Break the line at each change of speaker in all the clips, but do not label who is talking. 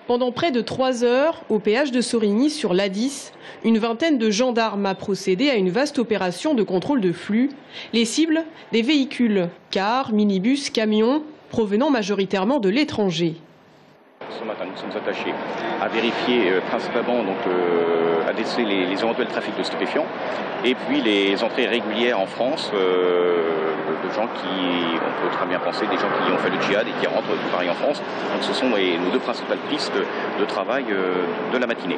Pendant près de 3 heures, au péage de Sorigny sur l'A10, une vingtaine de gendarmes a procédé à une vaste opération de contrôle de flux. Les cibles, des véhicules, cars, minibus, camions, provenant majoritairement de l'étranger.
Ce matin, nous sommes attachés à vérifier principalement, à déceler les éventuels trafics de stupéfiants et puis les entrées régulières en France de gens qui, on peut très bien penser, des gens qui ont fait le djihad et qui rentrent tout pareil en France. Donc ce sont nos deux principales pistes de travail de la matinée.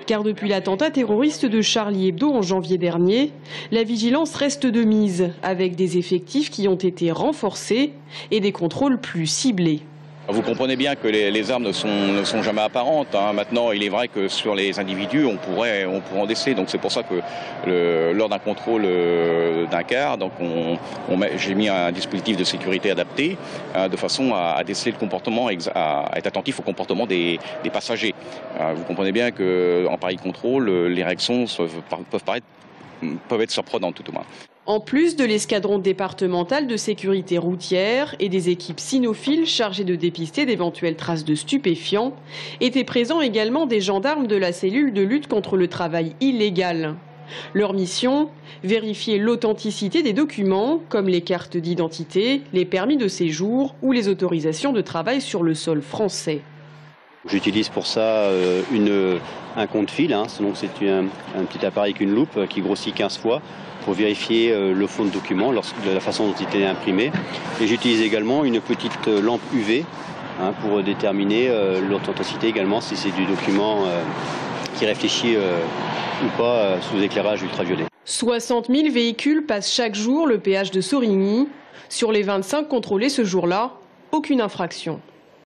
Car depuis l'attentat terroriste de Charlie Hebdo en janvier dernier, la vigilance reste de mise, avec des effectifs qui ont été renforcés et des contrôles plus ciblés.
Vous comprenez bien que les armes ne sont jamais apparentes. Maintenant, il est vrai que sur les individus, on pourrait en déceler. Donc c'est pour ça que lors d'un contrôle d'un car, j'ai mis un dispositif de sécurité adapté de façon à déceler le comportement, à être attentif au comportement des passagers. Vous comprenez bien qu'en pareil contrôle, les réactions peuvent être surprenantes tout au moins.
En plus de l'escadron départemental de sécurité routière et des équipes cynophiles chargées de dépister d'éventuelles traces de stupéfiants, étaient présents également des gendarmes de la cellule de lutte contre le travail illégal. Leur mission, vérifier l'authenticité des documents, comme les cartes d'identité, les permis de séjour ou les autorisations de travail sur le sol français.
J'utilise pour ça un compte-fil, donc c'est un petit appareil avec une loupe qui grossit 15 fois pour vérifier le fond de document, de la façon dont il est imprimé. Et j'utilise également une petite lampe UV pour déterminer l'authenticité également, si c'est du document qui réfléchit ou pas sous éclairage ultraviolet.
60 000 véhicules passent chaque jour le péage de Sorigny. Sur les 25 contrôlés ce jour-là, aucune infraction.